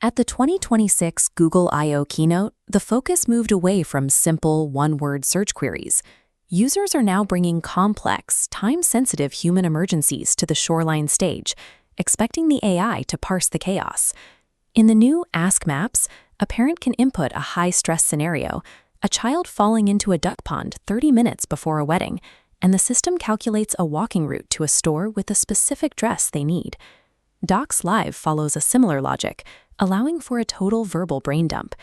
At the 2026 Google I/O keynote, the focus moved away from simple, one-word search queries. Users are now bringing complex, time-sensitive human emergencies to the shoreline stage, expecting the AI to parse the chaos. In the new Ask Maps, a parent can input a high-stress scenario, a child falling into a duck pond 30 minutes before a wedding, and the system calculates a walking route to a store with the specific dress they need. Docs Live follows a similar logic, allowing for a total verbal brain dump.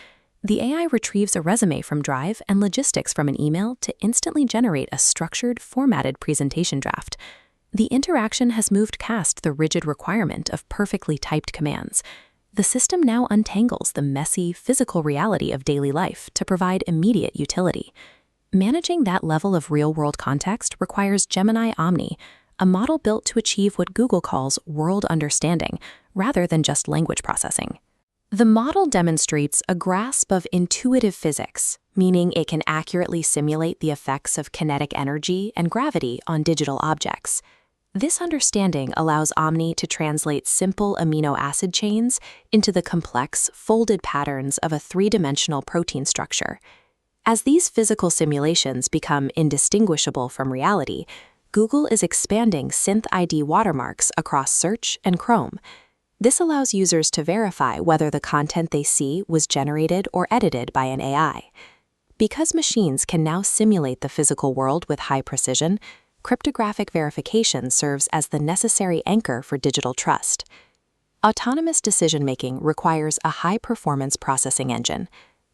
The AI retrieves a resume from Drive and logistics from an email to instantly generate a structured, formatted presentation draft. The interaction has moved past the rigid requirement of perfectly typed commands. The system now untangles the messy, physical reality of daily life to provide immediate utility. Managing that level of real-world context requires Gemini Omni, a model built to achieve what Google calls world understanding, rather than just language processing. The model demonstrates a grasp of intuitive physics, meaning it can accurately simulate the effects of kinetic energy and gravity on digital objects. This understanding allows Omni to translate simple amino acid chains into the complex, folded patterns of a three-dimensional protein structure. As these physical simulations become indistinguishable from reality, Google is expanding SynthID watermarks across Search and Chrome. This allows users to verify whether the content they see was generated or edited by an AI. Because machines can now simulate the physical world with high precision, cryptographic verification serves as the necessary anchor for digital trust. Autonomous decision-making requires a high-performance processing engine.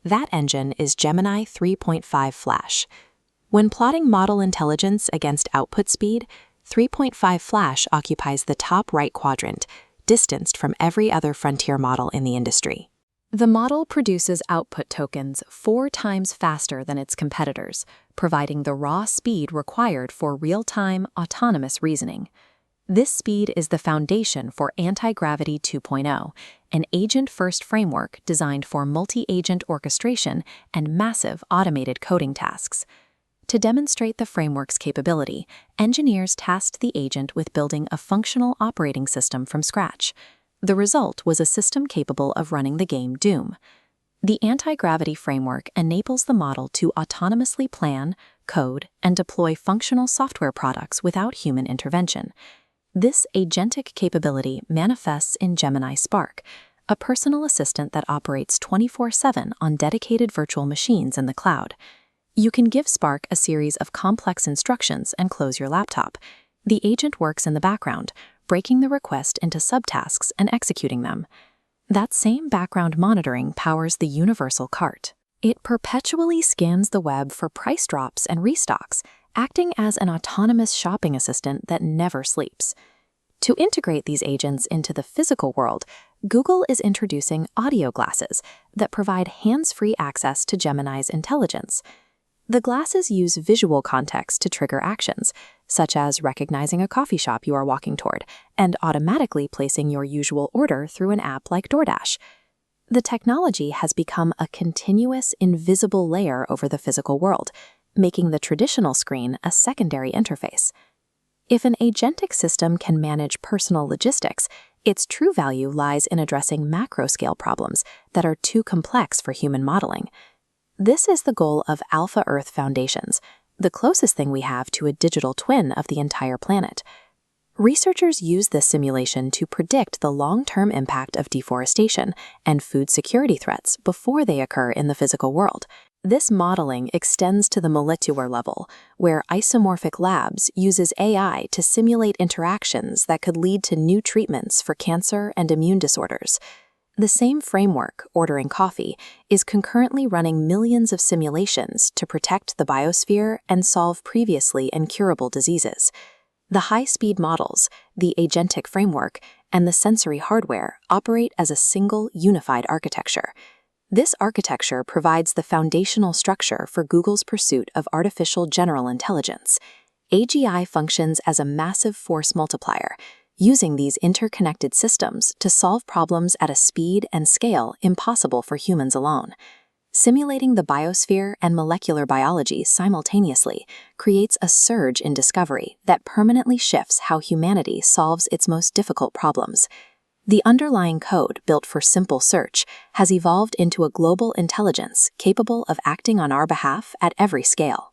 That engine is Gemini 3.5 Flash. When plotting model intelligence against output speed, 3.5 Flash occupies the top right quadrant, distanced from every other frontier model in the industry. The model produces output tokens 4 times faster than its competitors, providing the raw speed required for real-time, autonomous reasoning. This speed is the foundation for Anti-Gravity 2.0, an agent-first framework designed for multi-agent orchestration and massive automated coding tasks. To demonstrate the framework's capability, engineers tasked the agent with building a functional operating system from scratch. The result was a system capable of running the game Doom. The anti-gravity framework enables the model to autonomously plan, code, and deploy functional software products without human intervention. This agentic capability manifests in Gemini Spark, a personal assistant that operates 24/7 on dedicated virtual machines in the cloud. You can give Spark a series of complex instructions and close your laptop. The agent works in the background, breaking the request into subtasks and executing them. That same background monitoring powers the universal cart. It perpetually scans the web for price drops and restocks, acting as an autonomous shopping assistant that never sleeps. To integrate these agents into the physical world, Google is introducing audio glasses that provide hands-free access to Gemini's intelligence. The glasses use visual context to trigger actions, such as recognizing a coffee shop you are walking toward and automatically placing your usual order through an app like DoorDash. The technology has become a continuous, invisible layer over the physical world, making the traditional screen a secondary interface. If an agentic system can manage personal logistics, its true value lies in addressing macro-scale problems that are too complex for human modeling. This is the goal of Alpha Earth Foundations, the closest thing we have to a digital twin of the entire planet. Researchers use this simulation to predict the long-term impact of deforestation and food security threats before they occur in the physical world. This modeling extends to the molecular level, where Isomorphic Labs uses AI to simulate interactions that could lead to new treatments for cancer and immune disorders. The same framework, ordering coffee, is concurrently running millions of simulations to protect the biosphere and solve previously incurable diseases. The high-speed models, the agentic framework, and the sensory hardware operate as a single, unified architecture. This architecture provides the foundational structure for Google's pursuit of artificial general intelligence. AGI functions as a massive force multiplier, using these interconnected systems to solve problems at a speed and scale impossible for humans alone. Simulating the biosphere and molecular biology simultaneously creates a surge in discovery that permanently shifts how humanity solves its most difficult problems. The underlying code, built for simple search, has evolved into a global intelligence capable of acting on our behalf at every scale.